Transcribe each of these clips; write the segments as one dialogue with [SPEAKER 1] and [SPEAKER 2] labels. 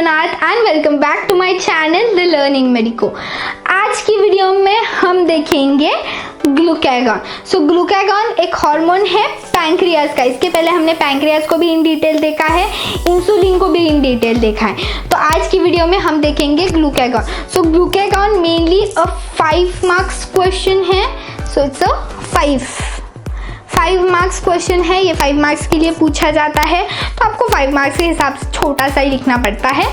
[SPEAKER 1] Vishwanath and welcome back to my channel the learning medico. आज की video में हम देखेंगे ग्लूकागॉन। सो ग्लूकागॉन एक हार्मोन है पैंक्रियाज का। इसके पहले हमने पैंक्रियाज को भी इन डिटेल देखा है, इंसुलिन को भी इन डिटेल देखा है। तो आज की वीडियो में हम देखेंगे ग्लूकागॉन। सो ग्लूकागॉन मेनली अ 5 मार्क्स क्वेश्चन है। So it's a 5 marks question है। ये 5 मार्क्स के लिए पूछा जाता है, तो आपको 5 मार्क्स के हिसाब से छोटा सा ही लिखना पड़ता है।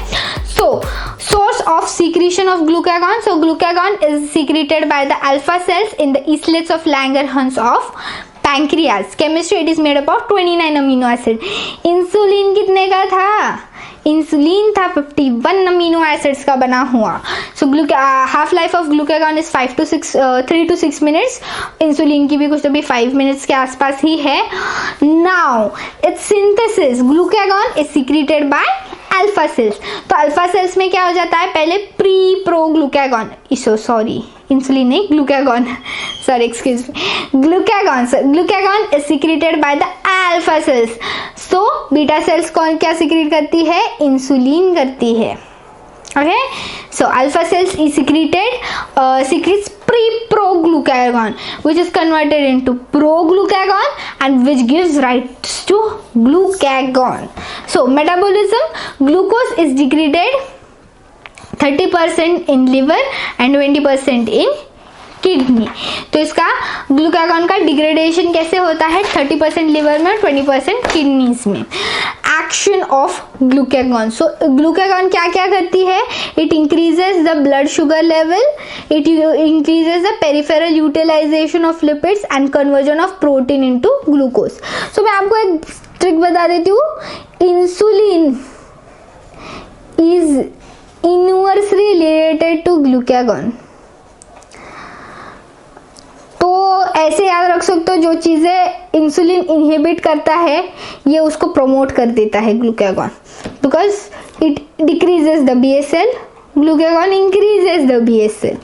[SPEAKER 1] सो source of secretion of glucagon. So glucagon is secreted by the alpha cells in the islets of Langerhans of pancreas. Chemistry it is made up of 29 amino acid. Insulin कितने का था? इंसुलिन था 51 अमीनो एसिड्स का बना हुआ। So half life of glucagon is 3 to 6 minutes. Insulin की भी कुछ तो भी 5 मिनट्स के आसपास ही है। Now it's synthesis, glucagon is secreted by alpha cells. तो अल्फा सेल्स में क्या हो जाता है, पहले प्रो ग्लूकागॉन, सॉरी इंसुलिन नहीं, glucagon, sorry excuse me, glucagon is secreted by the alpha cells. So beta cells कौन क्या सीक्रेट करती है? इंसुलिन करती है। Okay, so alpha cells is secretes pro glucagon which is converted into pro glucagon and which gives rise to glucagon. So metabolism, glucose is degraded 30% in liver and 20% in kidney. तो इसका glucagon का degradation कैसे होता है? 30% liver में, 20% kidneys में। Action of glucagon, so glucagon क्या क्या करती है? It increases the blood sugar level, it increases the peripheral utilization of lipids and conversion of protein into glucose. So मैं आपको एक ट्रिक बता देती हूँ, insulin is inversely related to glucagon. तो ऐसे याद रख सकते हो, जो चीज़ें इंसुलिन इनहिबिट करता है ये उसको प्रमोट कर देता है glucagon, because it decreases the BSL, glucagon increases the BSL।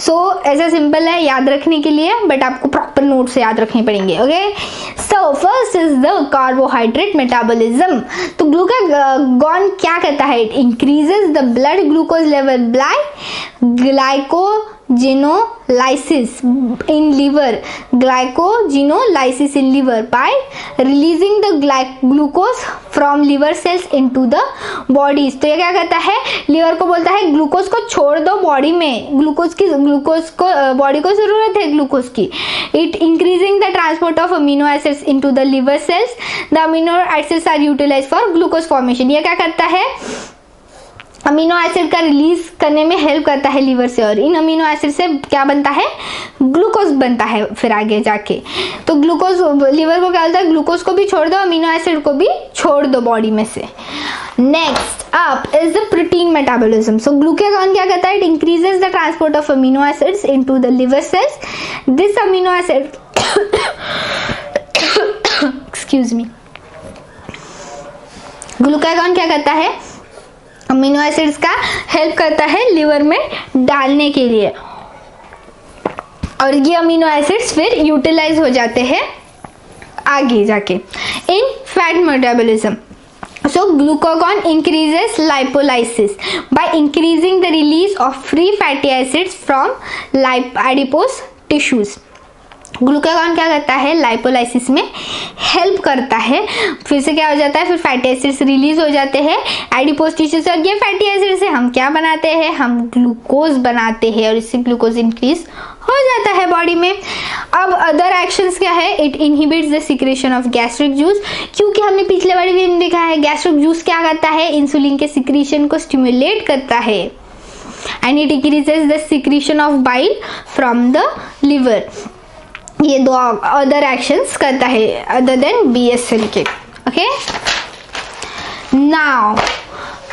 [SPEAKER 1] सो ऐसा सिंपल है याद रखने के लिए, बट आपको प्रॉपर नोट से याद रखने पड़ेंगे। Okay, so first is the carbohydrate metabolism. तो ग्लूकागॉन क्या करता है? It increases the blood glucose level by glycogenolysis in liver, glycogenolysis in liver by releasing the glucose from liver cells into the bodies। तो ये क्या करता है? Liver को बोलता है ग्लूकोज को छोड़ दो बॉडी में, ग्लूकोज को बॉडी को जरूरत है ग्लूकोज की। It increasing the transport of amino acids into the liver cells, the amino acids are utilized for glucose formation. ये क्या करता है? अमीनो एसिड का रिलीज करने में हेल्प करता है लिवर से, और इन अमीनो एसिड से क्या बनता है? ग्लूकोज बनता है फिर आगे जाके। तो ग्लूकोज, लिवर को क्या बोलता है? ग्लूकोज को भी छोड़ दो, अमीनो एसिड को भी छोड़ दो बॉडी में से। Next up is the protein metabolism. So glucagon क्या करता है? It increases the transport of amino acids into the liver sales. This amino acid excuse me, glucagon क्या करता है? अमीनो एसिड्स का हेल्प करता है लिवर में डालने के लिए, और ये अमीनो एसिड्स फिर यूटिलाइज हो जाते हैं आगे जाके in fat metabolism. So glucagon increases lipolysis by increasing the release of free fatty acids from adipose tissues. Glucagon क्या करता है? लाइपोलाइसिस में हेल्प करता है। फिर से क्या हो जाता है? फिर फैटी एसिड्स रिलीज हो जाते हैं एडिपोज टिश्यू से, और ये फैटी एसिड से हम क्या बनाते हैं? हम ग्लूकोज बनाते हैं, और इससे ग्लूकोज इंक्रीज हो जाता है बॉडी में। अब अदर एक्शंस क्या है? It inhibits the secretion of gastric juice, क्योंकि हमने पिछले वाली वीडियो में देखा है गैस्ट्रिक जूस क्या करता है? इंसुलिन के सिक्रेशन को स्टिमुलेट करता है, and it decreases the secretion of bile from the liver. ये दो अदर एक्शंस करता है अदर देन BSL के। Okay, now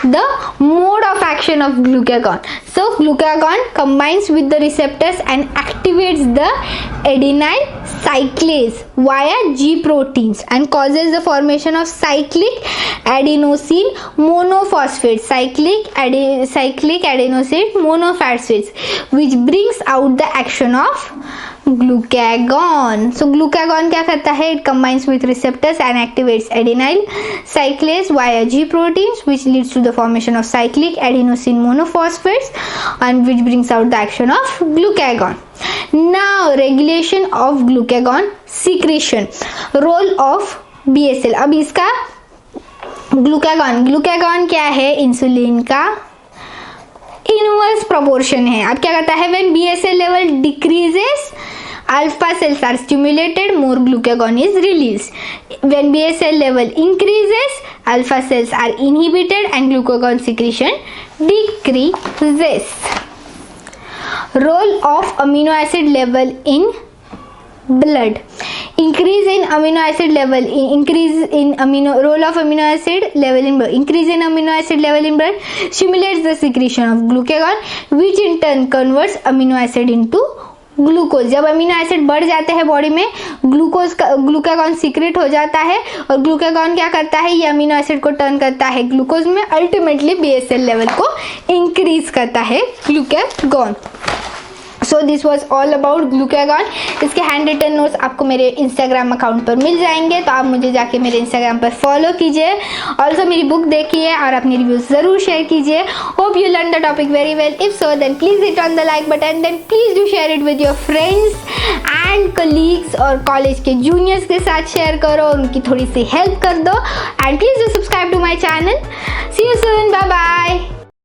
[SPEAKER 1] the mode of action of glucagon. So glucagon combines with the receptors and activates the adenyl cyclase via G proteins and causes the formation of cyclic adenosine monophosphate, cyclic adenosine monophosphates, which brings out the action of glucagon. So glucagon क्या करता है? It combines with receptors and activates adenyl cyclase via G proteins which leads to the formation of cyclic adenosine monophosphates and which brings out the action of glucagon. Now regulation of glucagon secretion, role of BSL। अब इसका glucagon क्या है? Insulin का inverse proportion है। अब क्या करता है? When BSL level decreases alpha cells are stimulated, more glucagon is released. When BSL level increases, alpha cells are inhibited and glucagon secretion decreases. Role of amino acid level in blood. Increase in amino acid level, role of amino acid level in blood. Increase in amino acid level in blood stimulates the secretion of glucagon, which in turn converts amino acid into glucose. जब amino acid बढ़ जाते हैं body में, glucagon secret हो जाता है और glucagon क्या करता है? ये अमीनो एसिड को टर्न करता है ग्लूकोज में, अल्टीमेटली BSL लेवल को इंक्रीज करता है glucagon. So this was all about glucagon. इसके हैंड रिटन नोट्स आपको मेरे इंस्टाग्राम अकाउंट पर मिल जाएंगे, तो आप मुझे जाके मेरे इंस्टाग्राम पर फॉलो कीजिए। ऑल्सो मेरी बुक देखिए और अपनी रिव्यूज ज़रूर शेयर कीजिए। Hope you learn the topic very well. If so then please hit on the like button, then please do share it with your friends and colleagues और college के juniors के साथ share करो, उनकी थोड़ी सी help कर दो। And please do subscribe to my channel. See you soon, bye bye.